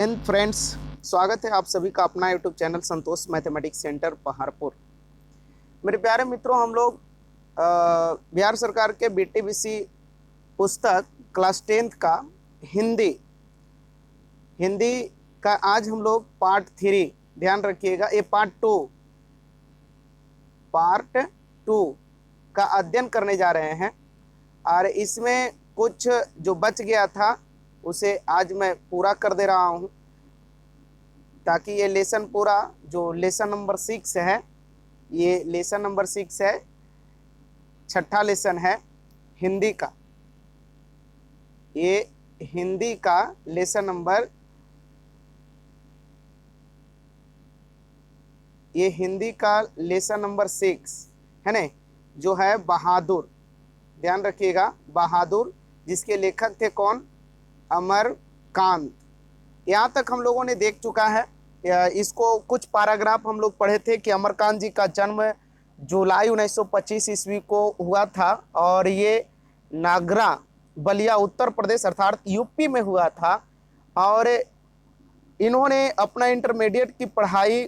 And friends, स्वागत है आप सभी का अपना यूट्यूब चैनल संतोष मैथमेटिक्स सेंटर पहाड़पुर। मेरे प्यारे मित्रों, हम लोग बिहार सरकार के बीटीबीसी पुस्तक क्लास 10th का हिंदी हिंदी का आज हम लोग पार्ट 3, ध्यान रखिएगा, ये पार्ट 2 का अध्ययन करने जा रहे हैं। और इसमें कुछ जो बच गया था उसे आज मैं पूरा कर दे रहा हूं, ताकि ये लेसन पूरा, जो लेसन नंबर 6 है, ये लेसन नंबर 6 है, छठा लेसन है हिंदी का। ये हिंदी का लेसन नंबर, ये हिंदी का लेसन नंबर 6 है ना, जो है बहादुर। ध्यान रखिएगा, बहादुर, जिसके लेखक थे कौन? अमरकांत। यहाँ तक हम लोगों ने देख चुका है। इसको कुछ पैराग्राफ हम लोग पढ़े थे कि अमरकांत जी का जन्म जुलाई 1925 ईस्वी को हुआ था और ये नागरा बलिया उत्तर प्रदेश अर्थात यूपी में हुआ था। और इन्होंने अपना इंटरमीडिएट की पढ़ाई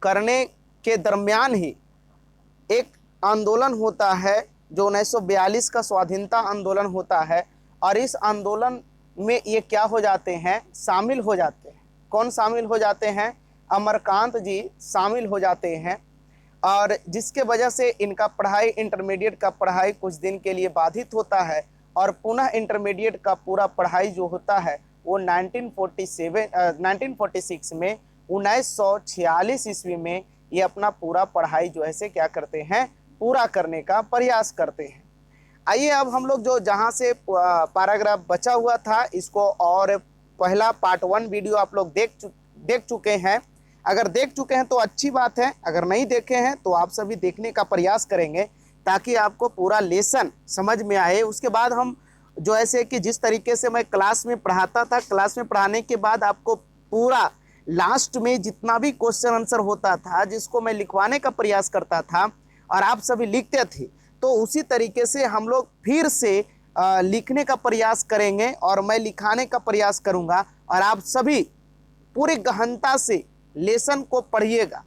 करने के दरमियान ही एक आंदोलन होता है जो 1942 का स्वाधीनता आंदोलन होता है, और इस आंदोलन में ये क्या हो जाते हैं? शामिल हो जाते हैं। कौन शामिल हो जाते हैं? अमरकांत जी शामिल हो जाते हैं, और जिसके वजह से इनका पढ़ाई, इंटरमीडिएट का पढ़ाई कुछ दिन के लिए बाधित होता है, और पुनः इंटरमीडिएट का पूरा पढ़ाई जो होता है वो 1946 में 1946 ईस्वी में ये अपना पूरा पढ़ाई जो है से क्या करते हैं? पूरा करने का प्रयास करते हैं। आइए अब हम लोग जो जहाँ से पैराग्राफ बचा हुआ था इसको, और पहला पार्ट 1 वीडियो आप लोग देख चुके हैं। अगर देख चुके हैं तो अच्छी बात है, अगर नहीं देखे हैं तो आप सभी देखने का प्रयास करेंगे ताकि आपको पूरा लेसन समझ में आए। उसके बाद हम जो ऐसे कि जिस तरीके से मैं क्लास में पढ़ाता था, क्लास में पढ़ाने के बाद आपको पूरा लास्ट में जितना भी क्वेश्चन आंसर होता था, जिसको मैं लिखवाने का प्रयास करता था और आप सभी लिखते थे, तो उसी तरीके से हम लोग फिर से लिखने का प्रयास करेंगे और मैं लिखाने का प्रयास करूंगा, और आप सभी पूरी गहनता से लेसन को पढ़िएगा।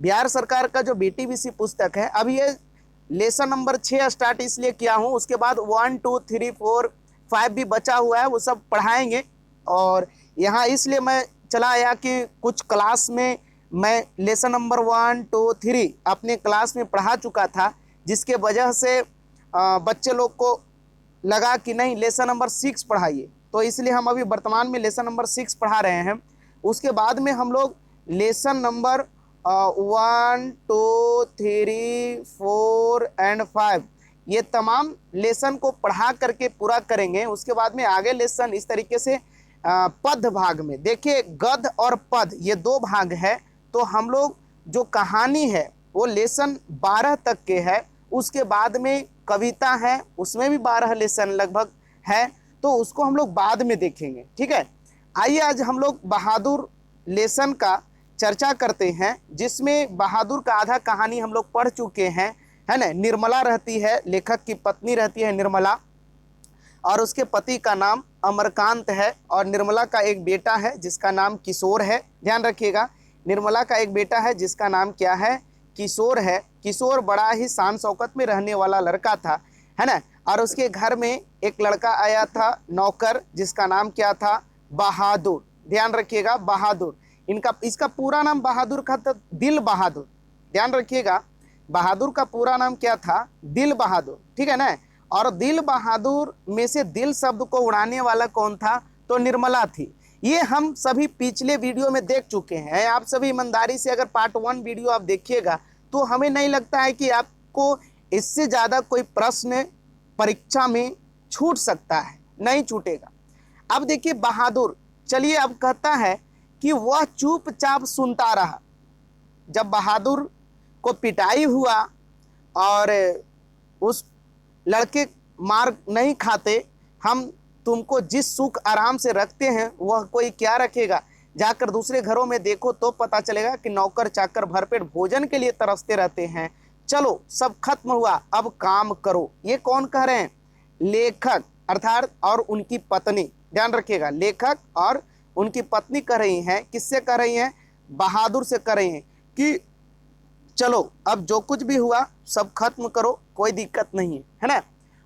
बिहार सरकार का जो बीटीबीसी पुस्तक है, अब ये लेसन नंबर 6 स्टार्ट इसलिए किया हूँ, उसके बाद 1 2 3 4 5 भी बचा हुआ है, वो सब पढ़ाएंगे। और यहाँ इसलिए मैं चला आया कि कुछ क्लास में मैं लेसन नंबर 1 2 3 अपने क्लास में पढ़ा चुका था, जिसके वजह से बच्चे लोग को लगा कि नहीं लेसन नंबर 6 पढ़ाइए, तो इसलिए हम अभी वर्तमान में लेसन नंबर 6 पढ़ा रहे हैं। उसके बाद में हम लोग लेसन नंबर 1 2 3 4 एंड 5 ये तमाम लेसन को पढ़ा करके पूरा करेंगे। उसके बाद में आगे लेसन इस तरीके से पद भाग में, देखिए गद्य और पद ये 2 भाग है, तो हम लोग जो कहानी है वो लेसन 12 तक के है। उसके बाद में कविता है, उसमें भी 12 लेसन लगभग है, तो उसको हम लोग बाद में देखेंगे, ठीक है। आइए आज हम लोग बहादुर लेसन का चर्चा करते हैं, जिसमें बहादुर का आधा कहानी हम लोग पढ़ चुके हैं, है ना। निर्मला रहती है, लेखक की पत्नी रहती है निर्मला, और उसके पति का नाम अमरकांत है, और निर्मला का एक बेटा है जिसका नाम किशोर है। ध्यान रखिएगा, निर्मला का एक बेटा है जिसका नाम क्या है? किशोर है। किशोर बड़ा ही शान शौकत में रहने वाला लड़का था, है ना। और उसके घर में एक लड़का आया था नौकर, जिसका नाम क्या था? बहादुर। ध्यान रखिएगा, बहादुर। इसका पूरा नाम बहादुर का था दिल बहादुर। ध्यान रखिएगा, बहादुर का पूरा नाम क्या था? दिल बहादुर, ठीक है ना। और दिल बहादुर में से दिल शब्द को उड़ाने वाला कौन था? तो निर्मला थी। ये हम सभी पिछले वीडियो में देख चुके हैं। आप सभी ईमानदारी से अगर पार्ट 1 वीडियो आप देखिएगा तो हमें नहीं लगता है कि आपको इससे ज़्यादा कोई प्रश्न परीक्षा में छूट सकता है, नहीं छूटेगा। अब देखिए बहादुर, चलिए अब कहता है कि वह चुपचाप सुनता रहा। जब बहादुर को पिटाई हुआ और उस लड़के मार नहीं खाते, हम तुमको जिस सुख आराम से रखते हैं वह कोई क्या रखेगा? जाकर दूसरे घरों में देखो तो पता चलेगा कि नौकर चाकर भरपेट भोजन के लिए तरसते रहते हैं। चलो सब खत्म हुआ, अब काम करो। ये कौन कह रहे हैं? लेखक अर्थात और उनकी पत्नी। ध्यान रखिएगा, लेखक और उनकी पत्नी कह रही हैं, किससे कह रही हैं? बहादुर से कह रही हैं कि चलो अब जो कुछ भी हुआ सब खत्म करो, कोई दिक्कत नहीं है ना।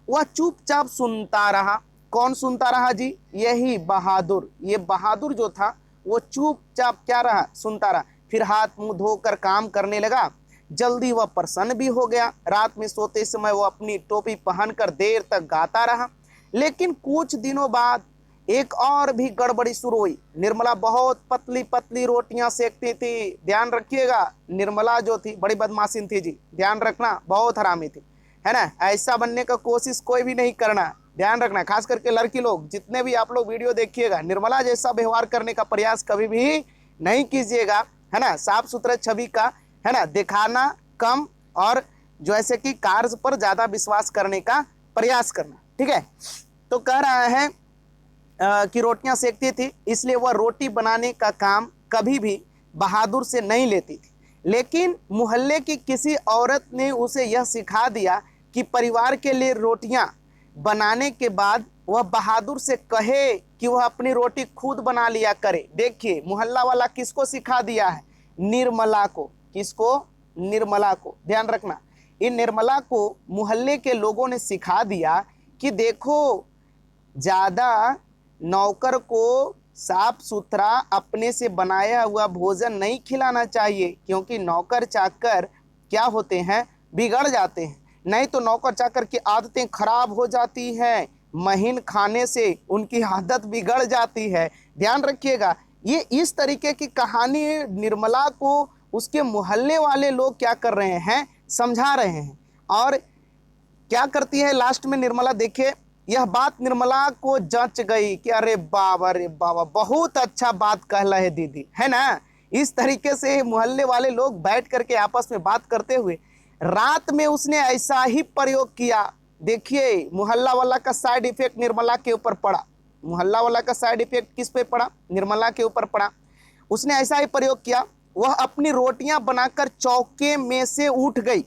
वह चुपचाप सुनता रहा। कौन सुनता रहा जी? यही बहादुर। ये बहादुर जो था वो चुपचाप क्या रहा? सुनता रहा। फिर हाथ मुंह धोकर काम करने लगा। जल्दी वह प्रसन्न भी हो गया। रात में सोते समय वो अपनी टोपी पहनकर देर तक गाता रहा। लेकिन कुछ दिनों बाद एक और भी गड़बड़ी शुरू हुई। निर्मला बहुत पतली पतली रोटियां सेकती थी। ध्यान रखिएगा, निर्मला जो थी बड़ी बदमाशिन थी जी, ध्यान रखना, बहुत हरामी थी, है ना। ऐसा बनने का कोशिश कोई भी नहीं करना, ध्यान रखना। खास करके लड़की लोग, जितने भी आप लोग वीडियो देखिएगा, निर्मला जैसा व्यवहार करने का प्रयास कभी भी नहीं कीजिएगा, है ना। साफ सुथरा छवि का, है ना, दिखाना कम और जो ऐसे कि कार्य पर ज्यादा विश्वास करने का प्रयास करना, ठीक है। तो कह रहा है कि रोटियां सेकती थी, इसलिए वह रोटी बनाने का काम कभी भी बहादुर से नहीं लेती थी। लेकिन मोहल्ले की किसी औरत ने उसे यह सिखा दिया कि परिवार के लिए रोटियां बनाने के बाद वह बहादुर से कहे कि वह अपनी रोटी खुद बना लिया करे। देखिए मोहल्ला वाला किसको सिखा दिया है? निर्मला को। किसको? निर्मला को। ध्यान रखना, इन निर्मला को मोहल्ले के लोगों ने सिखा दिया कि देखो, ज्यादा नौकर को साफ सुथरा अपने से बनाया हुआ भोजन नहीं खिलाना चाहिए, क्योंकि नौकर चाकर क्या होते हैं? बिगड़ जाते हैं। नहीं तो नौकर चाकर की आदतें खराब हो जाती हैं, महीन खाने से उनकी आदत बिगड़ जाती है। ध्यान रखिएगा, ये इस तरीके की कहानी निर्मला को उसके मोहल्ले वाले लोग क्या कर रहे हैं? समझा रहे हैं। और क्या करती है लास्ट में निर्मला? देखिए, यह बात निर्मला को जच गई कि अरे बाबा, बहुत अच्छा बात कह रहे दीदी, है ना। इस तरीके से मोहल्ले वाले लोग बैठ करके आपस में बात करते हुए रात में उसने ऐसा ही प्रयोग किया। देखिए मोहल्ला वाला का साइड इफेक्ट निर्मला के ऊपर पड़ा। मोहल्ला वाला का साइड इफेक्ट किस पे पड़ा? निर्मला के ऊपर पड़ा। उसने ऐसा ही प्रयोग किया। वह अपनी रोटियां बनाकर चौके में से उठ गई।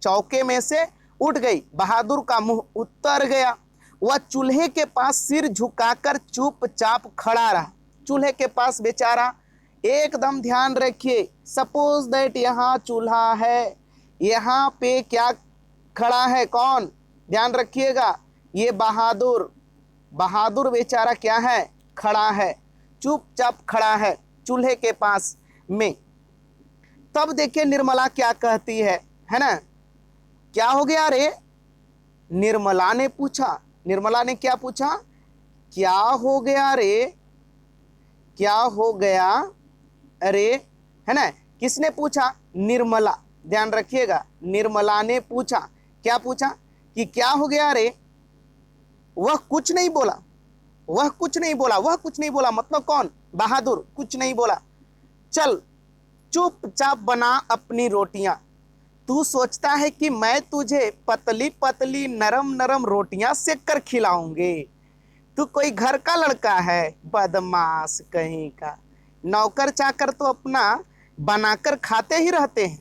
चौके में से उठ गई। बहादुर का मुंह उतर गया। वह चूल्हे के पास सिर झुकाकर चुपचाप खड़ा रहा। चूल्हे के पास बेचारा एकदम, ध्यान रखिए, सपोज दैट यहाँ चूल्हा है, यहाँ पे क्या खड़ा है? कौन? ध्यान रखिएगा, ये बहादुर। बहादुर बेचारा क्या है? खड़ा है, चुपचाप खड़ा है चूल्हे के पास में। तब देखिए निर्मला क्या कहती है ना। क्या हो गया रे? निर्मला ने पूछा। निर्मला ने क्या पूछा? क्या हो गया रे? क्या हो गया अरे, है ना। किसने पूछा? निर्मला। ध्यान रखिएगा, निर्मला ने पूछा। क्या पूछा? कि क्या हो गया रे? वह कुछ नहीं बोला। वह कुछ नहीं बोला। वह कुछ नहीं बोला मतलब कौन? बहादुर कुछ नहीं बोला। चल चुपचाप बना अपनी रोटियां। तू सोचता है कि मैं तुझे पतली पतली नरम नरम रोटियां सेक कर खिलाऊंगी? तू कोई घर का लड़का है? बदमाश कहीं का। नौकर चाकर तो अपना बनाकर खाते ही रहते हैं।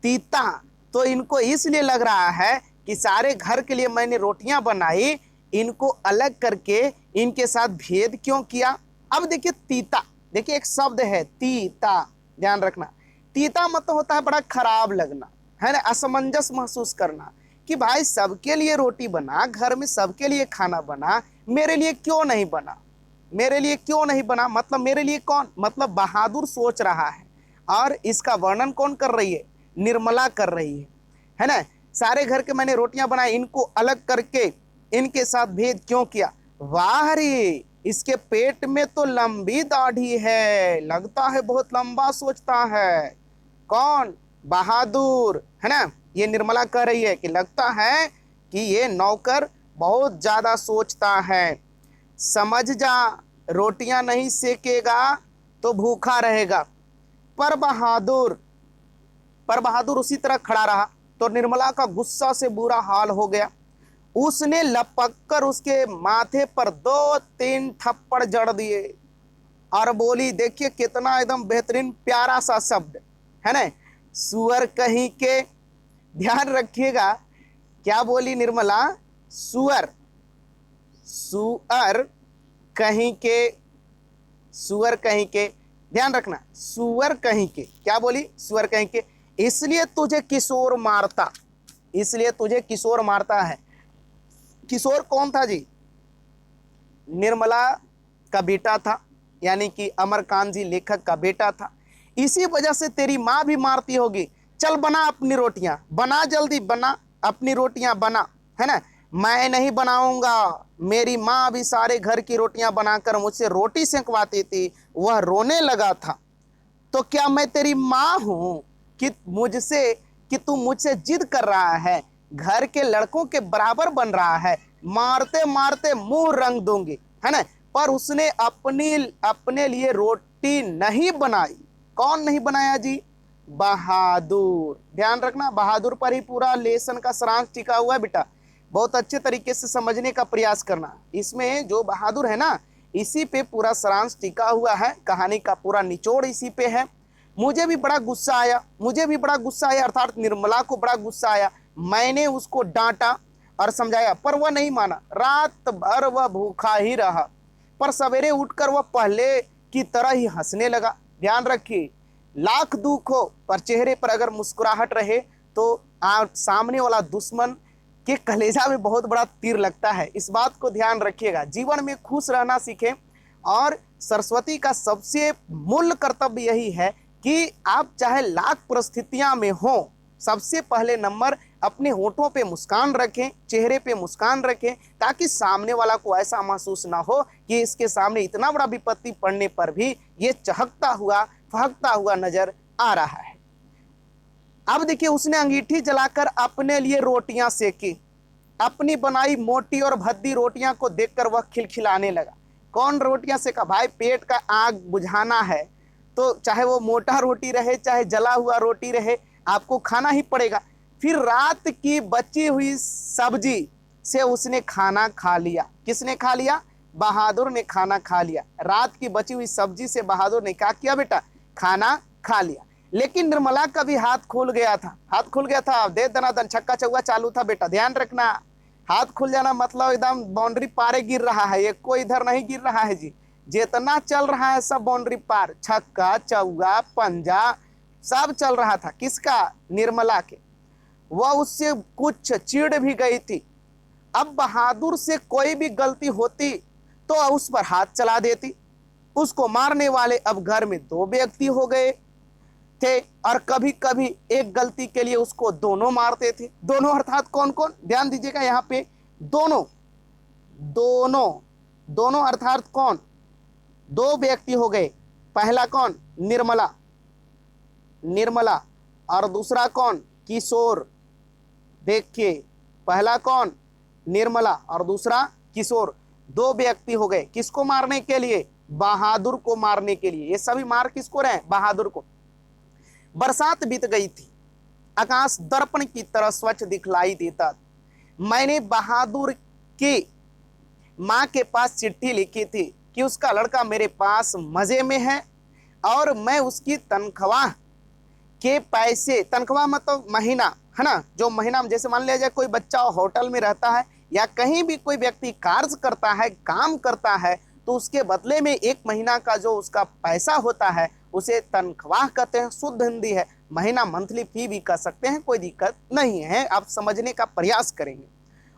तीता तो इनको इसलिए लग रहा है कि सारे घर के लिए मैंने रोटियां बनाई, इनको अलग करके इनके साथ भेद क्यों किया? अब देखिए तीता, देखिए एक शब्द है तीता, ध्यान रखना। तीता मतलब होता है बड़ा खराब लगना, है ना, असमंजस महसूस करना कि भाई सबके लिए रोटी बना, घर में सबके लिए खाना बना, मेरे लिए क्यों नहीं बना? मेरे लिए क्यों नहीं बना मतलब मेरे लिए कौन? मतलब बहादुर सोच रहा है। और इसका वर्णन कौन कर रही है? निर्मला कर रही है ना। सारे घर के मैंने रोटियां बनाई, इनको अलग करके इनके साथ भेद क्यों किया? वाह रे, इसके पेट में तो लंबी दाढ़ी है, लगता है बहुत लंबा सोचता है। कौन? बहादुर, है ना। ये निर्मला कह रही है कि लगता है कि ये नौकर बहुत ज्यादा सोचता है। समझ जा, रोटियां नहीं सेकेगा तो भूखा रहेगा। पर बहादुर उसी तरह खड़ा रहा। तो निर्मला का गुस्सा से बुरा हाल हो गया। उसने लपक कर उसके माथे पर 2-3 थप्पड़ जड़ दिए और बोली, देखिए कितना एकदम बेहतरीन प्यारा सा शब्द है ना, सुअर कहीं के। ध्यान रखिएगा क्या बोली निर्मला? सुअर। सुअर कहीं के सुअर कहीं के, ध्यान रखना, सुअर कहीं के, क्या बोली, सुअर कहीं के, इसलिए तुझे किशोर मारता, इसलिए तुझे किशोर मारता है। किशोर कौन था जी? निर्मला का बेटा था, यानी कि अमरकांत जी लेखक का बेटा था। इसी वजह से तेरी माँ भी मारती होगी। चल बना अपनी रोटियां, बना जल्दी, बना अपनी रोटियां बना, है ना। मैं नहीं बनाऊंगा, मेरी माँ भी सारे घर की रोटियां बनाकर मुझसे रोटी सेंकवाती थी। वह रोने लगा था। तो क्या मैं तेरी माँ हूं कि मुझसे, कि तू मुझसे जिद कर रहा है, घर के लड़कों के बराबर बन रहा है, मारते मारते मुंह रंग दूंगी, है ना। पर उसने अपने लिए रोटी नहीं बनाई। कौन नहीं बनाया जी? बहादुर। ध्यान रखना, बहादुर पर ही पूरा लेसन का सारांश टिका हुआ है बेटा। बहुत अच्छे तरीके से समझने का प्रयास करना। इसमें जो बहादुर है ना, इसी पे पूरा सारांश टिका हुआ है, कहानी का पूरा निचोड़ इसी पे है। मुझे भी बड़ा गुस्सा आया, मुझे भी बड़ा गुस्सा आया, अर्थात निर्मला को बड़ा गुस्सा आया। मैंने उसको डांटा और समझाया, पर वह नहीं माना। रात भर वह भूखा ही रहा, पर सवेरे उठकर वह पहले की तरह ही हंसने लगा। ध्यान रखिए, लाख दुख हो पर चेहरे पर अगर मुस्कुराहट रहे तो आप सामने वाला दुश्मन के कलेजा में बहुत बड़ा तीर लगता है। इस बात को ध्यान रखिएगा। जीवन में खुश रहना सीखें, और सरस्वती का सबसे मूल कर्तव्य यही है कि आप चाहे लाख परिस्थितियां में हो, सबसे पहले नंबर अपने होठों पे मुस्कान रखें, चेहरे पे मुस्कान रखें, ताकि सामने वाला को ऐसा महसूस ना हो कि इसके सामने इतना बड़ा विपत्ति पड़ने पर भी ये चहकता हुआ, फहकता हुआ नजर आ रहा है। अब देखिए, उसने अंगीठी जलाकर अपने लिए रोटियां सेकी। अपनी बनाई मोटी और भद्दी रोटियां को देखकर वह खिलखिलाने लगा। कौन रोटियां सेका? भाई, पेट का आग बुझाना है तो चाहे वो मोटा रोटी रहे, चाहे जला हुआ रोटी रहे, आपको खाना ही पड़ेगा। फिर रात की बची हुई सब्जी से उसने खाना खा लिया। किसने खा लिया? बहादुर ने खाना खा लिया। रात की बची हुई सब्जी से बहादुर ने क्या किया बेटा? खाना खा लिया। लेकिन निर्मला का भी हाथ खुल गया था, हाथ खुल गया था। दे दनादन छक्का चौका चालू था बेटा, ध्यान रखना। हाथ खुल जाना मतलब एकदम बाउंड्री पारे गिर रहा है, एक कोई इधर नहीं गिर रहा है जी। जितना चल रहा है सब बाउंड्री पार, छक्का चौका पंजा सब चल रहा था। किसका? निर्मला के। वह उससे कुछ चिढ़ भी गई थी। अब बहादुर से कोई भी गलती होती तो उस पर हाथ चला देती। उसको मारने वाले अब घर में दो व्यक्ति हो गए थे, और कभी कभी एक गलती के लिए उसको दोनों मारते थे। दोनों अर्थात कौन कौन? ध्यान दीजिएगा यहाँ पे, दोनों दोनों दोनों अर्थात कौन? दो व्यक्ति हो गए। पहला कौन? निर्मला, निर्मला, और दूसरा कौन? किशोर। देखिए, पहला कौन? निर्मला और दूसरा किशोर। दो व्यक्ति हो गए। किसको मारने के लिए? बहादुर को मारने के लिए। ये सभी मार किसको रहे? बहादुर को। बरसात बीत गई थी, आकाश दर्पण की तरह स्वच्छ दिखलाई देता। मैंने बहादुर की माँ के पास चिट्ठी लिखी थी कि उसका लड़का मेरे पास मजे में है, और मैं उसकी तनख्वाह के पैसे, तनख्वाह मतलब महीना, है ना, जो महीना में, जैसे मान लिया जाए कोई बच्चा होटल में रहता है या कहीं भी कोई व्यक्ति कार्य करता है, काम करता है, तो उसके बदले में एक महीना का जो उसका पैसा होता है उसे तनख्वाह कहते हैं। शुद्ध हिंदी है, महीना मंथली फी भी कह सकते हैं, कोई दिक्कत नहीं है, आप समझने का प्रयास करेंगे।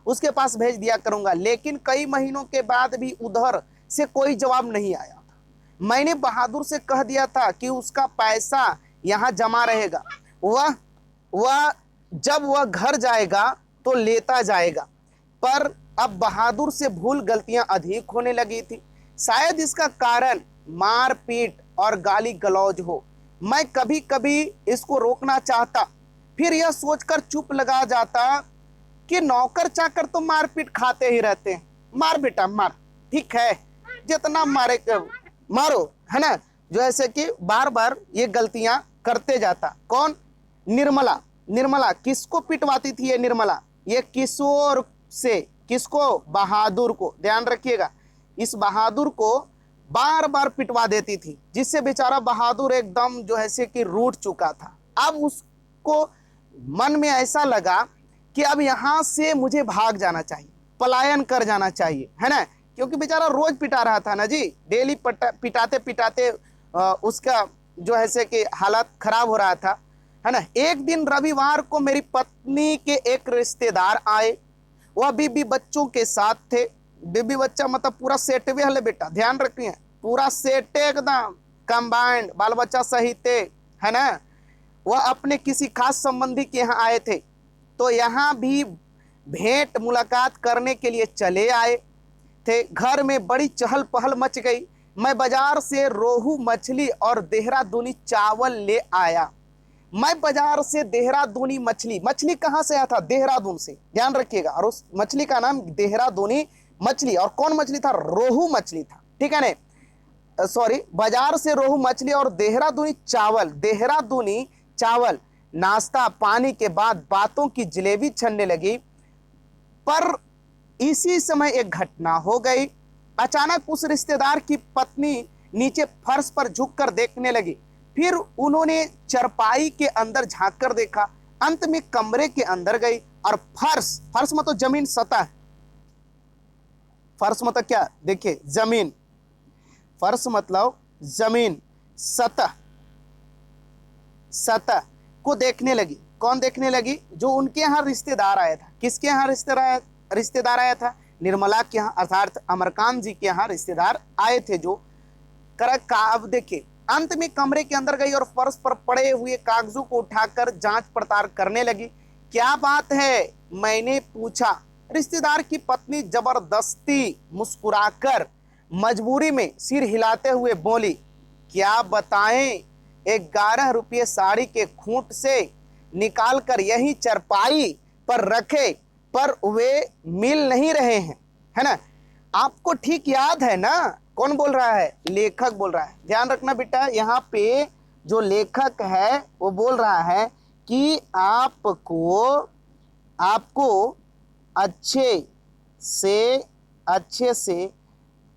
उसके पास भेज दिया करूंगा। लेकिन कई महीनों के बाद भी उधर से कोई जवाब नहीं आया था। मैंने बहादुर से कह दिया था कि उसका पैसा यहाँ जमा रहेगा, वह जब वह घर जाएगा तो लेता जाएगा। पर अब बहादुर से भूल गलतियां अधिक होने लगी थी। शायद इसका कारण मारपीट और गाली गलौज हो। मैं कभी कभी इसको रोकना चाहता, फिर यह सोचकर चुप लगा जाता कि नौकर चाकर तो मारपीट खाते ही रहते हैं। मार बेटा मार, ठीक है, जितना मारे मारो, है ना। जो ऐसे कि बार बार ये गलतियां करते जाता। कौन? निर्मला। निर्मला किसको पिटवाती थी? ये निर्मला, ये किशोर से। किसको? बहादुर को। ध्यान रखिएगा, इस बहादुर को बार बार पिटवा देती थी, जिससे बेचारा बहादुर एकदम जो है से कि रूठ चुका था। अब उसको मन में ऐसा लगा कि अब यहां से मुझे भाग जाना चाहिए, पलायन कर जाना चाहिए, है ना, क्योंकि बेचारा रोज पिटा रहा था ना जी, डेली पिटाते पिटाते उसका जो है से कि हालत खराब हो रहा था, है ना। एक दिन रविवार को मेरी पत्नी के एक रिश्तेदार आए, वह बीबी बच्चों के साथ थे। बीबी बच्चा मतलब पूरा सेट भी हले बेटा, ध्यान रखिए, पूरा सेट एकदम कंबाइंड, बाल बच्चा सहित, है ना। वह अपने किसी खास संबंधी के यहाँ आए थे, तो यहाँ भी भेंट मुलाकात करने के लिए चले आए थे। घर में बड़ी चहल पहल मच गई। मैं बाजार से रोहू मछली और देहरादूनी चावल ले आया। मैं बाजार से देहरादूनी मछली, मछली कहाँ से आया था? देहरादून से, ध्यान रखिएगा। और उस मछली का नाम देहरादूनी मछली, और कौन मछली था? रोहू मछली था, ठीक है ना। सॉरी, बाजार से रोहू मछली और देहरादूनी चावल, देहरादूनी चावल। नाश्ता पानी के बाद बातों की जलेबी छनने लगी, पर इसी समय एक घटना हो गई। अचानक उस रिश्तेदार की पत्नी नीचे फर्श पर झुककर देखने लगी। फिर उन्होंने चरपाई के अंदर झांक कर देखा। अंत में कमरे के अंदर गई और फर्श, फर्श मतलब जमीन, सतह, फर्श मतलब क्या? देखिए जमीन, फर्श मतलब जमीन, सतह, सतह को देखने लगी। कौन देखने लगी? जो उनके यहाँ रिश्तेदार आया था। किसके यहाँ रिश्तेदार आया था? निर्मला के यहाँ, अर्थात अमरकांत जी के यहाँ रिश्तेदार आए थे जो कर। अब देखिए, अंत में कमरे के अंदर गई और फर्श पर पड़े हुए कागजों को उठाकर जांच पड़ताल करने लगी। क्या बात है? मैंने पूछा। रिश्तेदार की पत्नी जबरदस्ती मुस्कुराकर मजबूरी में सिर हिलाते हुए बोली, क्या बताएं, 11 रुपये साड़ी के खूंट से निकालकर यही चरपाई पर रखे, पर वे मिल नहीं रहे हैं, है ना। आपको ठीक याद है ना? कौन बोल रहा है? लेखक बोल रहा है। ध्यान रखना बेटा, यहाँ पे जो लेखक है वो बोल रहा है कि आपको अच्छे से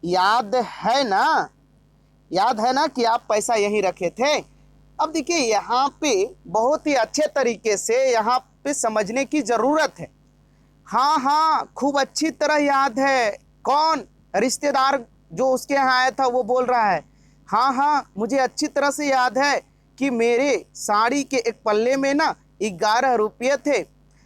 याद है ना, याद है ना कि आप पैसा यहीं रखे थे। अब देखिए, यहाँ पे बहुत ही अच्छे तरीके से यहाँ पे समझने की जरूरत है। हाँ हाँ, खूब अच्छी तरह याद है। कौन? रिश्तेदार जो उसके यहाँ आया था वो बोल रहा है, हाँ हाँ मुझे अच्छी तरह से याद है कि मेरे साड़ी के एक पल्ले में ना 11 रुपये थे।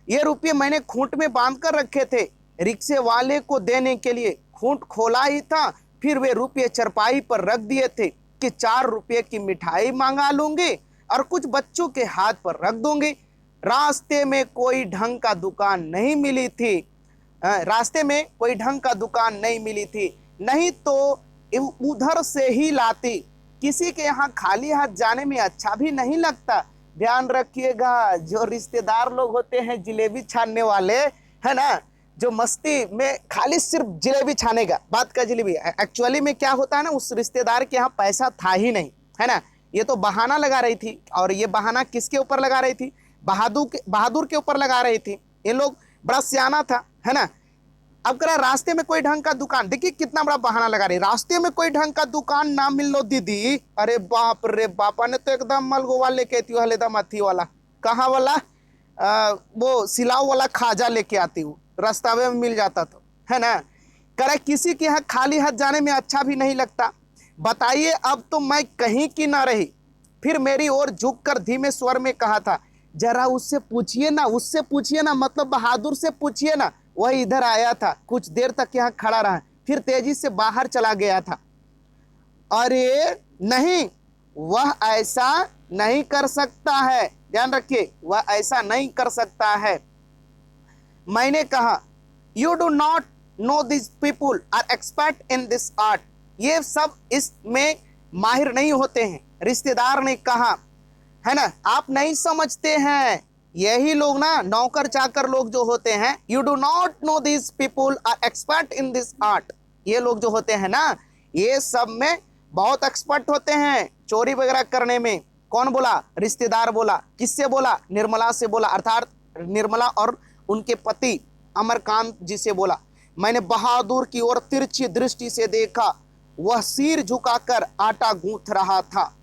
ये रुपये मैंने खूंट में बांध कर रखे थे रिक्शे वाले को देने के लिए। खूंट खोला ही था, फिर वे रुपये चरपाई पर रख दिए थे कि 4 रुपये की मिठाई मंगा लूंगी और कुछ बच्चों के हाथ पर रख दूंगी। रास्ते में कोई ढंग का दुकान नहीं मिली थी, रास्ते में कोई ढंग का दुकान नहीं मिली थी, नहीं तो उधर से ही लाती। किसी के यहाँ खाली हाथ जाने में अच्छा भी नहीं लगता। ध्यान रखिएगा, जो रिश्तेदार लोग होते हैं जलेबी छानने वाले, है ना, जो मस्ती में खाली सिर्फ जलेबी छानेगा, बात का जलेबी, एक्चुअली में क्या होता है ना, उस रिश्तेदार के यहाँ पैसा था ही नहीं, है ना। ये तो बहाना लगा रही थी, और ये बहाना किसके ऊपर लगा रही थी? बहादुर के ऊपर लगा रही थी। ये लोग बड़ा सियाना था, है ना। अब कह रास्ते में कोई ढंग का दुकान, देखिए कितना बड़ा बहाना लगा रही, रास्ते में कोई ढंग का दुकान ना मिल लो दीदी। अरे बाप रे बाप, ने तो एकदम मलगोवा लेके आती हूँ, हलेदम अथी वाला, कहाँ वाला, वो सिलाव वाला खाजा लेके आती हूँ, रास्ता में मिल जाता तो, है ना। करे किसी के यहाँ खाली हाथ जाने में अच्छा भी नहीं लगता। बताइए, अब तो मैं कहीं की ना रही। फिर मेरी ओर झुककर धीमे स्वर में कहा था, जरा उससे पूछिए ना, उससे पूछिए ना, मतलब बहादुर से पूछिए ना। वह इधर आया था, कुछ देर तक यहाँ खड़ा रहा, फिर तेजी से बाहर चला गया था। अरे नहीं, वह ऐसा नहीं कर सकता है, ध्यान रखिए, वह ऐसा नहीं कर सकता है। मैंने कहा, you do not know this people are expert in this art. ये सब इसमें माहिर नहीं होते हैं। रिश्तेदार ने कहा, है ना, आप नहीं समझते हैं, यही लोग ना नौकर चाकर लोग जो होते हैं, you do not know this people are expert in this art. ये लोग जो होते हैं ना, ये सब में बहुत एक्सपर्ट होते हैं, चोरी वगैरह करने में। कौन बोला? रिश्तेदार बोला। किससे बोला? निर्मला से बोला, अर्थात निर्मला और उनके पति अमरकांत जी से बोला। मैंने बहादुर की ओर तिरछी दृष्टि से देखा। वह सिर झुकाकर आटा गूंथ रहा था।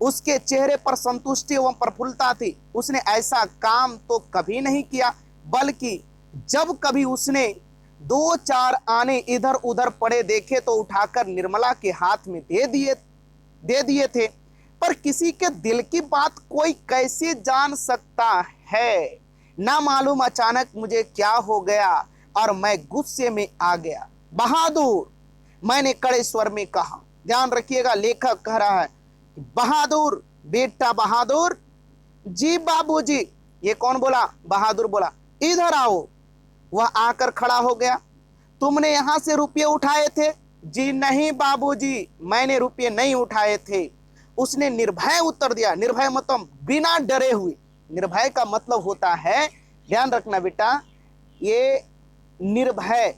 उसके चेहरे पर संतुष्टि एवं प्रफुल्लता थी। उसने ऐसा काम तो कभी नहीं किया, बल्कि जब कभी उसने दो चार आने इधर उधर पड़े देखे तो उठाकर निर्मला के हाथ में दे दिए थे। पर किसी के दिल की बात कोई कैसे जान सकता है। ना मालूम अचानक मुझे क्या हो गया और मैं गुस्से में आ गया। बहादुर, मैंने कड़े स्वर में कहा। ध्यान रखिएगा, लेखक कह रहा है बहादुर, बेटा बहादुर। जी बाबूजी। ये कौन बोला? बहादुर बोला। इधर आओ। वह आकर खड़ा हो गया। तुमने यहां से रुपये उठाए थे? जी नहीं बाबूजी, मैंने रुपये नहीं उठाए थे, उसने निर्भय उत्तर दिया। निर्भय मतलब बिना डरे हुए। निर्भय का मतलब होता है, ध्यान रखना बेटा, ये निर्भय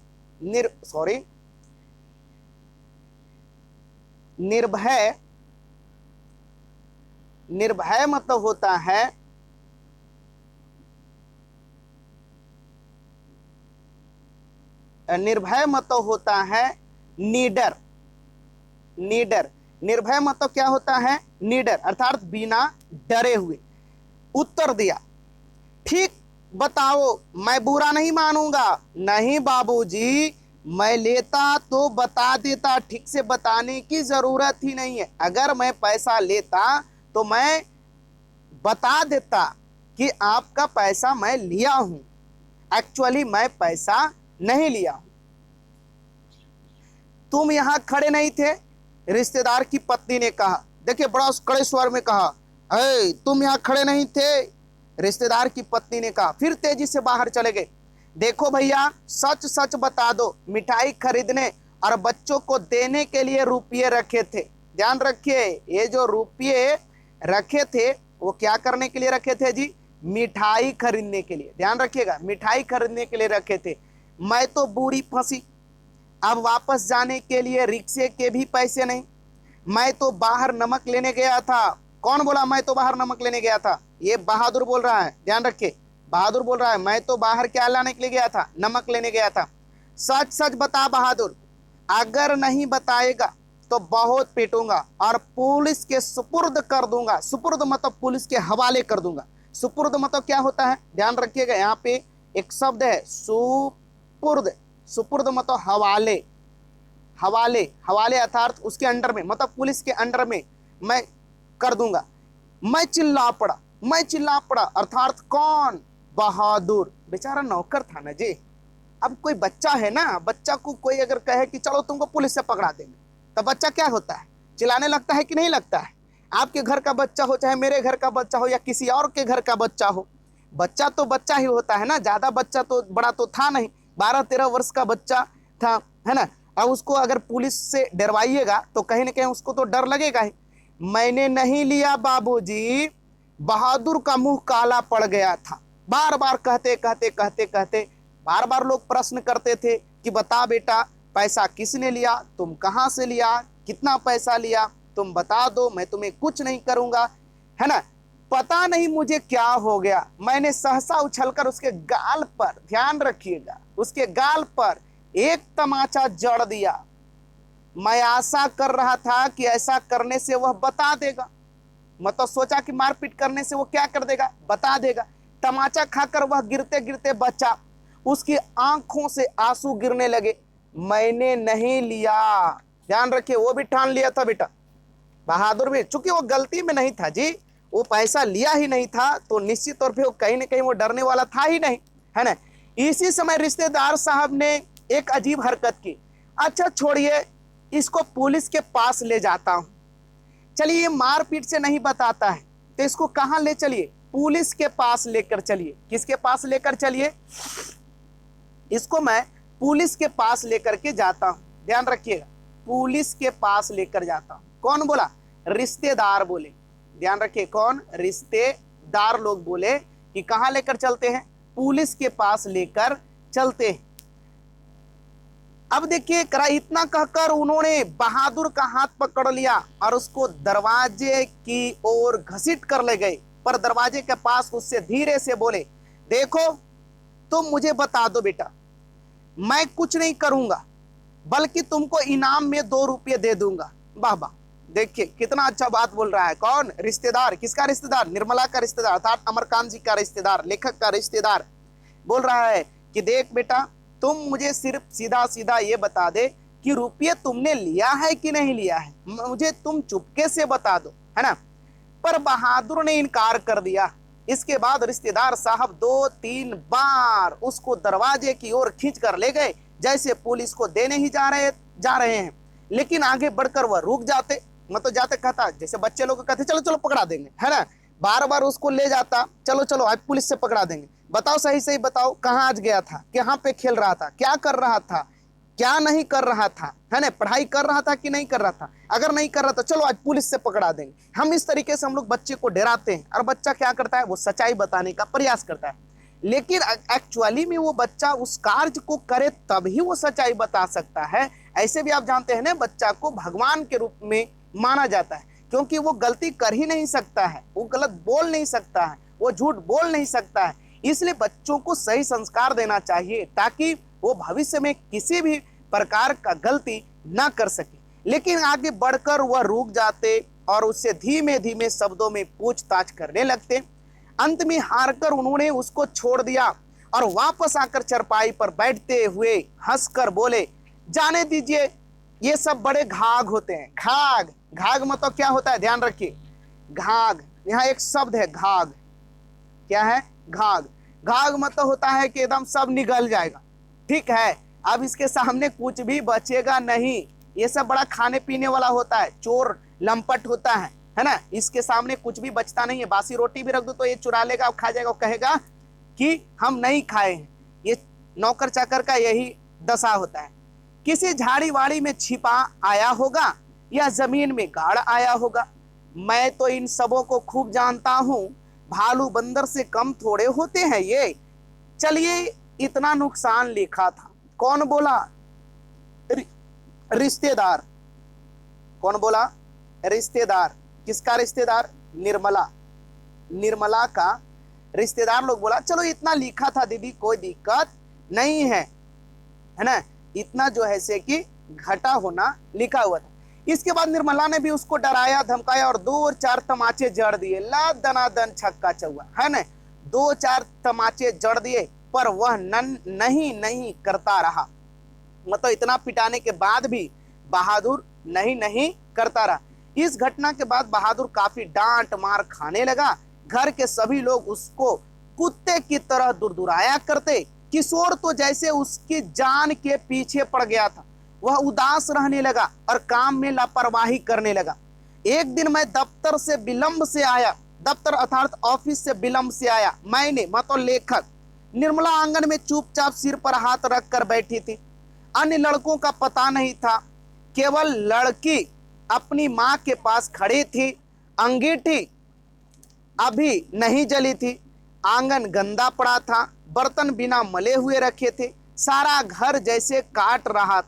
निर्भय मतलब होता है नीडर। निर्भय मतलब क्या होता है? नीडर, अर्थात बिना डरे हुए। उत्तर दिया, ठीक बताओ, मैं बुरा नहीं मानूंगा। नहीं बाबूजी, मैं लेता तो बता देता, ठीक से बताने की जरूरत ही नहीं है। अगर मैं पैसा लेता तो मैं बता देता कि आपका पैसा मैं लिया हूं। एक्चुअली मैं पैसा नहीं लिया हूं। तुम यहां खड़े नहीं थे? रिश्तेदार की पत्नी ने कहा। देखिए, बड़ा कड़े स्वर में कहा, तुम यहां खड़े नहीं थे? रिश्तेदार की पत्नी ने कहा। फिर तेजी से बाहर चले गए। देखो भैया, सच सच बता दो, मिठाई खरीदने और बच्चों को देने के लिए रुपये रखे थे। ध्यान रखिए, ये जो रुपये रखे थे वो क्या करने के लिए रखे थे जी? मिठाई खरीदने के लिए। ध्यान रखिएगा, मिठाई खरीदने के लिए रखे थे। मैं तो बुरी फंसी। अब वापस जाने के लिए रिक्शे के भी पैसे नहीं। मैं तो बाहर नमक लेने गया था। कौन बोला मैं तो बाहर नमक लेने गया था? ये बहादुर बोल रहा है। ध्यान रखिए, बहादुर बोल रहा है, मैं तो बाहर क्या लाने के लिए गया था? नमक लेने गया था। सच सच बता बहादुर, अगर नहीं बताएगा तो बहुत पीटूंगा और पुलिस के सुपुर्द कर दूंगा। सुपुर्द मतलब पुलिस के हवाले कर दूंगा। सुपुर्द मतलब क्या होता है? ध्यान रखिएगा, यहाँ पे एक शब्द है सुपुर्द। सुपुर्द मतलब हवाले। हवाले अर्थात उसके अंडर में, मतलब पुलिस के अंडर में मैं कर दूंगा। मैं चिल्ला पड़ा अर्थात कौन? बहादुर। बेचारा नौकर था ना जी। अब कोई बच्चा है ना, बच्चा को कोई अगर कहे कि चलो तुमको पुलिस से पकड़ा देंगे, तो बच्चा क्या होता है? चिल्लाने लगता है कि नहीं लगता है? आपके घर का बच्चा हो, चाहे मेरे घर का बच्चा हो या किसी और के घर का बच्चा हो, बच्चा तो बच्चा ही होता है ना। ज्यादा बच्चा तो बड़ा तो था नहीं, 12-13 वर्ष का बच्चा था, है ना। अब उसको अगर पुलिस से डरवाइएगा तो कहीं ना कहीं उसको तो डर लगेगा ही। मैंने नहीं लिया बाबूजी। बहादुर का मुंह काला पड़ गया था। बार बार कहते बार बार लोग प्रश्न करते थे कि बता बेटा, पैसा किसने लिया, तुम कहां से लिया, कितना पैसा लिया, तुम बता दो, मैं तुम्हें कुछ नहीं करूंगा, है ना। पता नहीं मुझे क्या हो गया, मैंने सहसा उछलकर उसके गाल पर, ध्यान रखिएगा, उसके गाल पर एक तमाचा जड़ दिया। मैं आशा कर रहा था कि ऐसा करने से वह बता देगा। मतलब सोचा कि मारपीट करने से वो क्या कर देगा? बता देगा। तमाचा खाकर वह गिरते गिरते बचा। उसकी आंखों से आंसू गिरने लगे। मैंने नहीं लिया। ध्यान रखिए, वो भी ठान लिया था बेटा, बहादुर भी, चूंकि वो गलती में नहीं था जी, वो पैसा लिया ही नहीं था, तो निश्चित तौर पे वो कहीं ना कहीं वो डरने वाला था ही नहीं, है ना। इसी समय रिश्तेदार साहब ने एक अजीब हरकत की। अच्छा छोड़िए, इसको पुलिस के पास ले जाता हूं। चलिए, ये मारपीट से नहीं बताता है तो इसको कहां ले चलिए? पुलिस के पास लेकर चलिए। किसके पास लेकर चलिए? इसको मैं पुलिस के पास लेकर के जाता हूं। ध्यान रखिएगा, पुलिस के पास लेकर जाता हूं। कौन बोला? रिश्तेदार बोले। ध्यान रखिए, कौन? रिश्तेदार लोग बोले कि कहां लेकर चलते हैं? पुलिस के पास लेकर चलते हैं। अब देखिए, इतना कहकर उन्होंने बहादुर का हाथ पकड़ लिया और उसको दरवाजे की ओर घसीट कर ले गए। पर दरवाजे के पास उससे धीरे से बोले, देखो तुम मुझे बता दो बेटा, मैं कुछ नहीं करूंगा, बल्कि तुमको इनाम में 2 रुपये दे दूंगा। वाह वाह, देखिए कितना अच्छा बात बोल रहा है। कौन? रिश्तेदार। किसका रिश्तेदार? निर्मला का रिश्तेदार, अर्थात अमरकांत जी का रिश्तेदार, लेखक का रिश्तेदार बोल रहा है कि देख बेटा, तुम मुझे सिर्फ सीधा सीधा ये बता दे कि रुपये तुमने लिया है कि नहीं लिया है, मुझे तुम चुपके से बता दो, है ना। पर बहादुर ने इनकार कर दिया। इसके बाद रिश्तेदार साहब 2-3 बार उसको दरवाजे की ओर खींच कर ले गए, जैसे पुलिस को देने ही जा रहे हैं। लेकिन आगे बढ़कर वह रुक जाते, मतलब जाते कहता, जैसे बच्चे लोग कहते चलो चलो पकड़ा देंगे, है ना, बार बार उसको ले जाता, चलो चलो आज पुलिस से पकड़ा देंगे, बताओ सही सही बताओ कहाँ आज गया था, कहाँ पे खेल रहा था, क्या कर रहा था, क्या नहीं कर रहा था, है ना, पढ़ाई कर रहा था कि नहीं कर रहा था, अगर नहीं कर रहा था चलो आज पुलिस से पकड़ा देंगे। हम इस तरीके से हम लोग बच्चे को डराते हैं, और बच्चा क्या करता है, वो सच्चाई बताने का प्रयास करता है। लेकिन एक्चुअली में वो बच्चा उस कार्य को करे तभी वो सच्चाई बता सकता है। ऐसे भी आप जानते हैं ना, बच्चा को भगवान के रूप में माना जाता है, क्योंकि वो गलती कर ही नहीं सकता है, वो गलत बोल नहीं सकता है, वो झूठ बोल नहीं सकता है। इसलिए बच्चों को सही संस्कार देना चाहिए ताकि वो भविष्य में किसी भी प्रकार का गलती ना कर सके। लेकिन आगे बढ़कर वह रुक जाते और उससे धीमे धीमे शब्दों में पूछताछ करने लगते। अंत में हारकर उन्होंने उसको छोड़ दिया और वापस आकर चरपाई पर बैठते हुए हंसकर बोले, जाने दीजिए, ये सब बड़े घाघ होते हैं। घाघ, घाघ मतलब क्या होता है, ध्यान रखिए, घाघ, यहाँ एक शब्द है घाघ। क्या है, घाघ। घाघ मतलब होता है कि एकदम सब निगल जाएगा, ठीक है, अब इसके सामने कुछ भी बचेगा नहीं। ये सब बड़ा खाने पीने वाला होता है, चोर लंपट होता है ना, इसके सामने कुछ भी बचता नहीं है। बासी रोटी भी रख दो तो ये चुरा लेगा और खा जाएगा, और कहेगा कि हम नहीं खाए हैं। ये नौकर चाकर का यही दशा होता है। किसी झाड़ी वाड़ी में छिपा आया होगा या जमीन में गाड़ आया होगा। मैं तो इन सबों को खूब जानता हूं, भालू बंदर से कम थोड़े होते हैं ये। चलिए, इतना नुकसान लिखा था। कौन बोला, रिश्तेदार। कौन बोला, रिश्तेदार। किसका रिश्तेदार, निर्मला। निर्मला का रिश्तेदार लोग बोला, चलो इतना लिखा था दीदी, कोई दिक्कत नहीं है ना, इतना जो है से कि घटा होना लिखा हुआ था। इसके बाद निर्मला ने भी उसको डराया धमकाया और 2-4 तमाचे जड़ दिए। ला दनादन छक्का चौवा, है ना, 2-4 तमाचे जड़ दिए, पर वह नहीं करता रहा। मतलब इतना पिटाने के बाद भी बहादुर नहीं करता रहा। इस घटना के बाद बहादुर काफी डांट मार खाने लगा। घर के सभी लोग उसको कुत्ते की तरह दुरदुराया करते। किशोर तो जैसे उसकी जान के पीछे पड़ गया था। वह उदास रहने लगा और काम में लापरवाही करने लगा। एक दिन मैं दफ्तर से विलंब से आया, दफ्तर अर्थात ऑफिस से विलंब से आया। मैंने, मतलब लेखक, निर्मला आंगन में चुपचाप सिर पर हाथ रख कर बैठी थी। अन्य लड़कों का पता नहीं था, केवल लड़की अपनी माँ के पास खड़ी थी। अंगीठी अभी नहीं जली थी। आंगन गंदा पड़ा था, बर्तन बिना मले हुए रखे थे। सारा घर जैसे काट रहा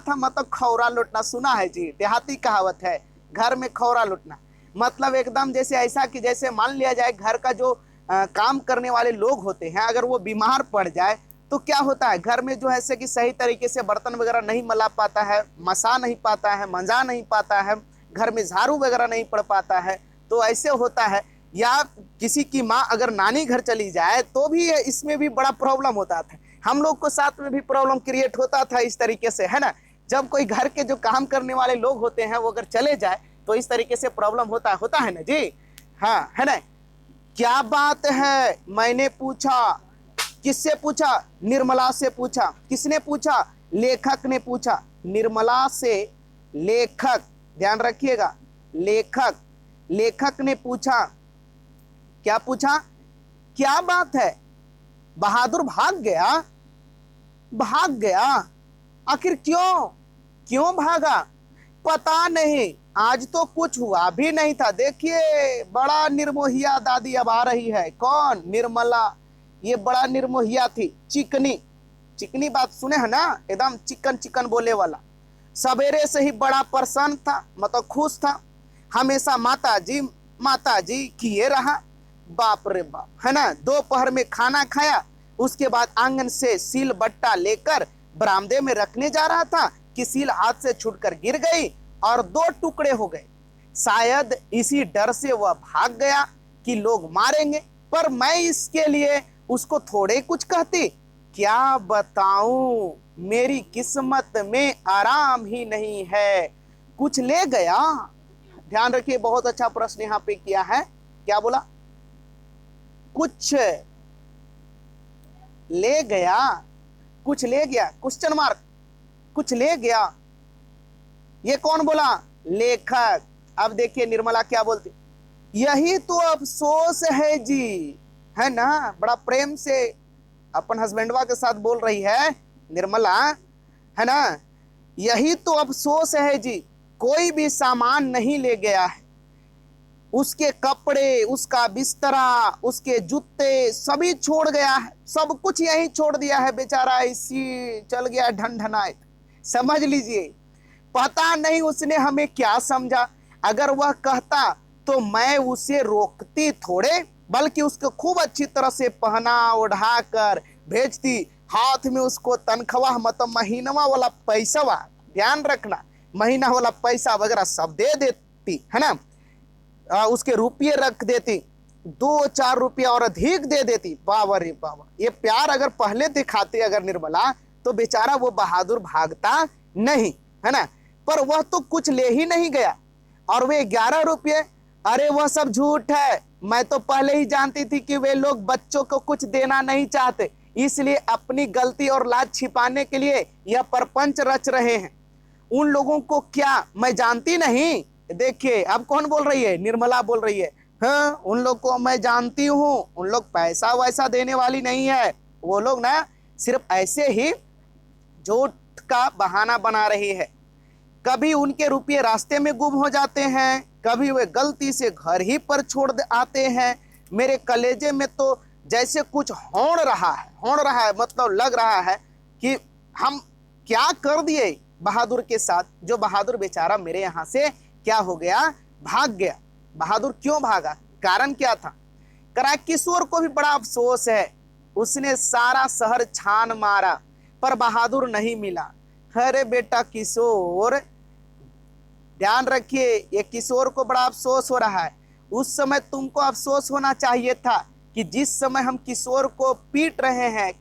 था मतलब खौरा लुटना। सुना है जी, देहाती कहावत है, घर में खौरा लुटना मतलब एकदम जैसे ऐसा कि जैसे मान लिया जाए घर का जो काम करने वाले लोग होते हैं, अगर वो बीमार पड़ जाए तो क्या होता है, घर में जो है से कि सही तरीके से बर्तन वगैरह नहीं मला पाता है, मसा नहीं पाता है, मंजा नहीं पाता है, घर में झाड़ू वगैरह नहीं पड़ पाता है, तो ऐसे होता है। या किसी की माँ अगर नानी घर चली जाए तो भी इसमें भी बड़ा प्रॉब्लम होता था। हम लोग को साथ में भी प्रॉब्लम क्रिएट होता था इस तरीके से, है ना। जब कोई घर के जो काम करने वाले लोग होते हैं वो अगर चले जाए तो इस तरीके से प्रॉब्लम होता है ना जी, हाँ, है ना। क्या बात है, मैंने पूछा। किससे पूछा, निर्मला से पूछा। किसने पूछा, लेखक ने पूछा। निर्मला से लेखक, ध्यान रखिएगा, लेखक ने पूछा। क्या पूछा, क्या बात है, बहादुर भाग गया। आखिर क्यों भागा, पता नहीं, आज तो कुछ हुआ भी नहीं था। देखिए, बड़ा निर्मोहिया दादी अब आ रही है। कौन, निर्मला। ये बड़ा निर्मोहिया थी, चिकनी बात सुने है ना, एकदम चिकन बोले वाला। सवेरे से ही बड़ा प्रसन्न था, मतलब खुश था। हमेशा माता जी किए रहा, बाप रे बाप, है ना। दोपहर में खाना खाया, उसके बाद आंगन से सील बट्टा लेकर बरामदे में रखने जा रहा था कि सील हाथ से छूटकर गिर गई और 2 टुकड़े हो गए। शायद इसी डर से वह भाग गया कि लोग मारेंगे, पर मैं इसके लिए उसको थोड़े कुछ कहती। क्या बताऊं, मेरी किस्मत में आराम ही नहीं है, कुछ ले गया। ध्यान रखिए, बहुत अच्छा प्रश्न यहाँ पे किया है। क्या बोला? कुछ ले गया, कुछ ले गया, क्वेश्चन मार्क, कुछ ले गया। ये कौन बोला? लेखक। अब देखिए निर्मला क्या बोलती, यही तो अफसोस है जी, है ना। बड़ा प्रेम से अपन हस्बैंडवा के साथ बोल रही है निर्मला, है ना। यही तो अफसोस है जी, कोई भी सामान नहीं ले गया है। उसके कपड़े, उसका बिस्तरा, उसके जूते सभी छोड़ गया है, सब कुछ यहीं छोड़ दिया है बेचारा, इसी चल गया ढनढनाए। समझ लीजिए, पता नहीं उसने हमें क्या समझा। अगर वह कहता तो मैं उसे रोकती थोड़े, बल्कि उसको खूब अच्छी तरह से पहना ओढ़ा कर भेजती, हाथ में उसको तनख्वाह मतलब महीनवा वाला पैसा, ध्यान रखना, महीना वाला पैसा वगैरह सब दे देती, है ना। उसके रुपये रख देती, 2-4 रुपया और अधिक दे देती। बाबा रे बाबा, ये प्यार अगर पहले दिखाते अगर निर्मला, तो बेचारा वो बहादुर भागता नहीं, है ना। पर वह तो कुछ ले ही नहीं गया। और वे 11 रुपये, अरे वह सब झूठ है। मैं तो पहले ही जानती थी कि वे लोग बच्चों को कुछ देना नहीं चाहते, इसलिए अपनी गलती और लाज छिपाने के लिए यह परपंच रच रहे हैं। उन लोगों को क्या मैं जानती नहीं? देखिए अब कौन बोल रही है? निर्मला बोल रही है। हाँ, उन लोग को मैं जानती हूँ, उन लोग पैसा वैसा देने वाली नहीं है। वो लोग ना सिर्फ ऐसे ही झूठ का बहाना बना रही है। कभी उनके रुपये रास्ते में गुम हो जाते हैं, कभी वे गलती से घर ही पर छोड़ आते हैं। मेरे कलेजे में तो जैसे कुछ होड़ रहा है, मतलब लग रहा है कि हम क्या कर दिए बहादुर के साथ। जो बहादुर बेचारा मेरे यहाँ से क्या हो गया? भाग गया। बहादुर क्यों भागा? कारण क्या था? करा किशोर को भी बड़ा अफसोस है, उसने सारा शहर छान मारा पर बहादुर नहीं मिला। अरे बेटा किशोर, ध्यान रखिए, ये किशोर को बड़ा अफसोस हो रहा है। उस समय तुमको अफसोस होना चाहिए था कि जिस समय हम किशोर को पीट रहे हैं,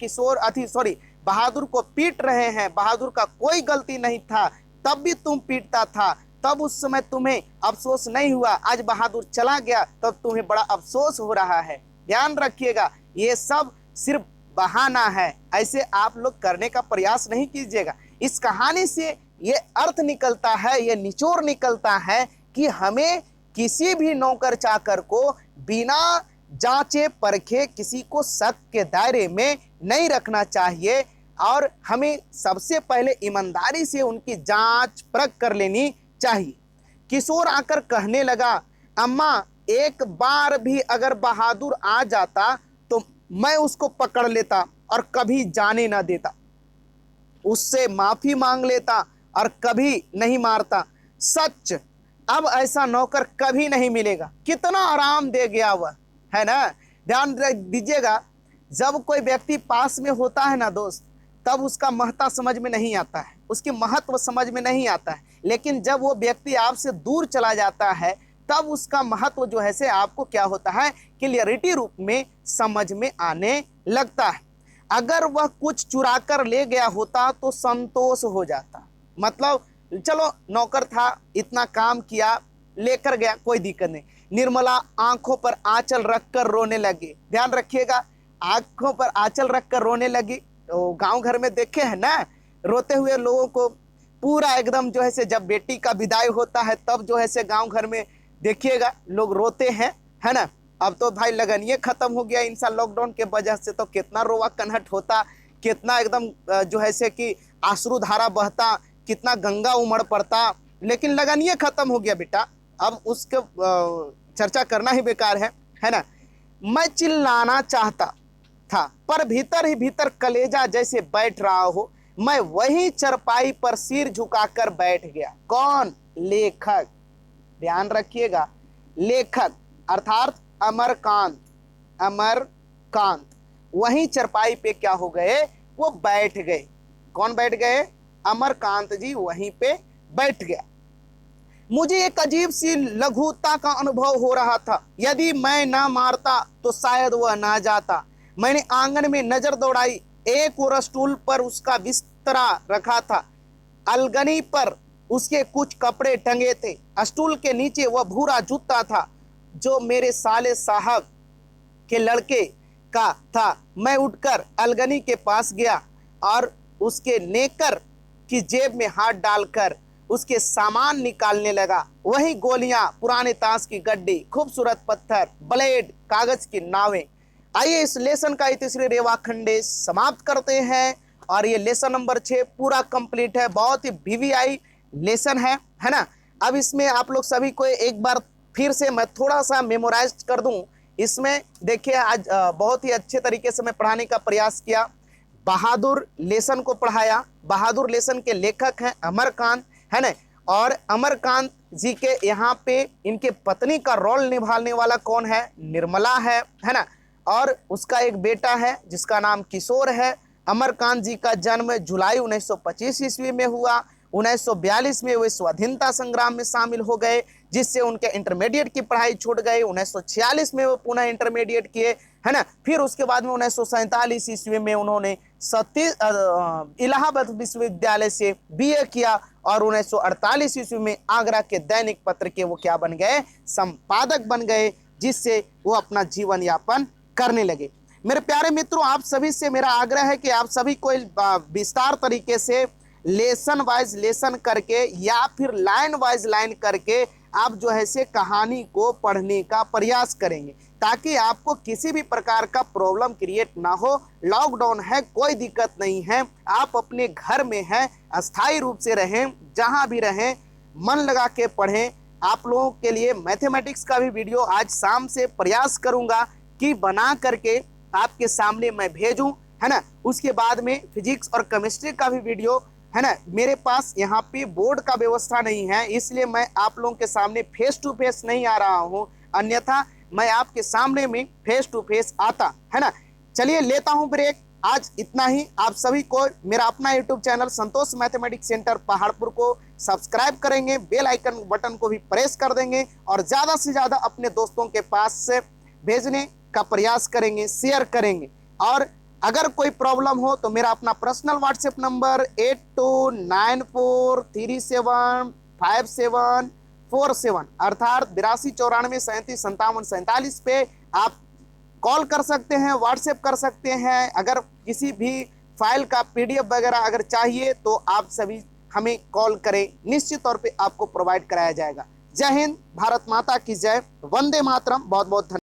बहादुर को पीट रहे हैं, बहादुर का कोई गलती नहीं था, तब भी तुम पीटता था, तब उस समय तुम्हें अफसोस नहीं हुआ। आज बहादुर चला गया तब तुम्हें बड़ा अफसोस हो रहा है। ध्यान रखिएगा, ये सब सिर्फ बहाना है, ऐसे आप लोग करने का प्रयास नहीं कीजिएगा। इस कहानी से ये अर्थ निकलता है, ये निचोड़ निकलता है कि हमें किसी भी नौकर चाकर को बिना जांचे परखे, किसी को शक के दायरे में नहीं रखना चाहिए, और हमें सबसे पहले ईमानदारी से उनकी जांच परख कर लेनी चाहिए। किशोर आकर कहने लगा, अम्मा एक बार भी अगर बहादुर आ जाता तो मैं उसको पकड़ लेता और कभी जाने ना देता, उससे माफी मांग लेता और कभी नहीं मारता। सच, अब ऐसा नौकर कभी नहीं मिलेगा। कितना आराम दे गया वह, है ना। ध्यान दीजिएगा, जब कोई व्यक्ति पास में होता है ना दोस्त, तब उसका महत्व समझ में नहीं आता है, उसकी महत्व समझ में नहीं आता है। लेकिन जब वो व्यक्ति आपसे दूर चला जाता है, तब उसका महत्व जो है से आपको क्या होता है, क्लियरिटी रूप में समझ में आने लगता है। अगर वह कुछ चुरा कर ले गया होता तो संतोष हो जाता, मतलब चलो नौकर था, इतना काम किया, लेकर गया, कोई दिक्कत नहीं। निर्मला आंखों पर आंचल रखकर रोने लगी। ध्यान रखिएगा, आंखों पर आंचल रखकर रोने लगी। तो गांव घर में देखे हैं ना, रोते हुए लोगों को पूरा एकदम जो है से, जब बेटी का विदाई होता है तब जो है से गांव घर में देखिएगा लोग रोते हैं, है ना। अब तो भाई लगनिए खत्म हो गया इंसान लॉकडाउन के वजह से, तो कितना रोवा कन्हट होता, कितना एकदम जो है से कि आंसू धारा बहता, कितना गंगा उमड़ पड़ता। लेकिन लगनिए खत्म हो गया बेटा, अब उसके चर्चा करना ही बेकार है ना। मैं चिल्लाना चाहता था पर भीतर ही भीतर कलेजा जैसे बैठ रहा हो। मैं वही चरपाई पर सिर झुकाकर बैठ गया। कौन? लेखक। ध्यान रखिएगा, लेखक अर्थात अमरकांत। अमरकांत वहीं चरपाई पे क्या हो गए? वो बैठ गए। कौन बैठ गए? अमरकांत जी वहीं पे बैठ गया। मुझे एक अजीब सी लघुता का अनुभव हो रहा था। यदि मैं ना मारता तो शायद वह ना जाता। मैंने आंगन में नजर दौड़ाई एक और स्टूल पर उसका बिस्तरा रखा था, अलगनी पर उसके कुछ कपड़े टंगे थे, स्टूल के नीचे वह भूरा जूता था जो मेरे साले साहब के लड़के का था। मैं उठकर अलगनी के पास गया और उसके नेकर की जेब में हाथ डालकर उसके सामान निकालने लगा। वही गोलियां, पुराने ताश की गड्डी, खूबसूरत पत्थर, ब्लेड, कागज की नावें। आइए इस लेसन का तीसरे रेवाखंडे समाप्त करते हैं। और ये लेसन नंबर 6 पूरा कंप्लीट है। बहुत ही वीवीआई लेसन है ना। अब इसमें आप लोग सभी को एक बार फिर से मैं थोड़ा सा मेमोराइज कर दूं। इसमें देखिए आज बहुत ही अच्छे तरीके से मैं पढ़ाने का प्रयास किया। बहादुर लेसन को पढ़ाया। बहादुर लेसन के लेखक हैं अमरकांत, है ना। और अमरकांत जी के यहाँ पे इनके पत्नी का रोल निभाने वाला कौन है? निर्मला है ना। और उसका एक बेटा है जिसका नाम किशोर है। अमरकांत जी का जन्म जुलाई 1925 ईस्वी में हुआ। 1942 में वे स्वाधीनता संग्राम में शामिल हो गए, जिससे उनके इंटरमीडिएट की पढ़ाई छूट गई। 1946 में वो पुनः इंटरमीडिएट किए, है ना। फिर उसके बाद में 1947 ईस्वी में उन्होंने इलाहाबाद विश्वविद्यालय से बीए किया और 1948 ईस्वी में आगरा के दैनिक पत्र के वो क्या बन गए? संपादक बन गए, जिससे वो अपना जीवन यापन करने लगे। मेरे प्यारे मित्रों, आप सभी से मेरा आग्रह है कि आप सभी को विस्तार तरीके से लेसन वाइज लेसन करके या फिर लाइन वाइज लाइन करके आप जो है से कहानी को पढ़ने का प्रयास करेंगे, ताकि आपको किसी भी प्रकार का प्रॉब्लम क्रिएट ना हो। लॉकडाउन है, कोई दिक्कत नहीं है, आप अपने घर में हैं, अस्थायी रूप से रहें, जहां भी रहें मन लगा के पढ़ें। आप लोगों के लिए मैथमेटिक्स का भी वीडियो आज शाम से प्रयास करूंगा कि बना करके आपके सामने मैं भेजूं, है ना। उसके बाद में फिजिक्स और केमिस्ट्री का भी वीडियो, है ना। मेरे पास यहाँ पे बोर्ड का व्यवस्था नहीं है, इसलिए मैं आप लोगों के सामने फेस टू फेस नहीं आ रहा हूँ, अन्यथा मैं आपके सामने में फेस टू फेस आता, है ना। चलिए लेता हूँ ब्रेक। आज इतना ही। आप सभी को मेरा अपना यूट्यूब चैनल संतोष मैथमेटिक्स सेंटर पहाड़पुर को सब्सक्राइब करेंगे, बेल आइकन बटन को भी प्रेस कर देंगे और ज़्यादा से ज़्यादा अपने दोस्तों के पास से भेजने का प्रयास करेंगे, शेयर करेंगे। और अगर कोई प्रॉब्लम हो तो मेरा अपना पर्सनल व्हाट्सएप नंबर 8294375747 अर्थात 8294375747 पे आप कॉल कर सकते हैं, व्हाट्सएप कर सकते हैं। अगर किसी भी फाइल का पीडीएफ वगैरह अगर चाहिए तो आप सभी हमें कॉल करें, निश्चित तौर पे आपको प्रोवाइड कराया जाएगा। जय हिंद, भारत माता की जय, वंदे मातरम। बहुत बहुत धन्यवाद।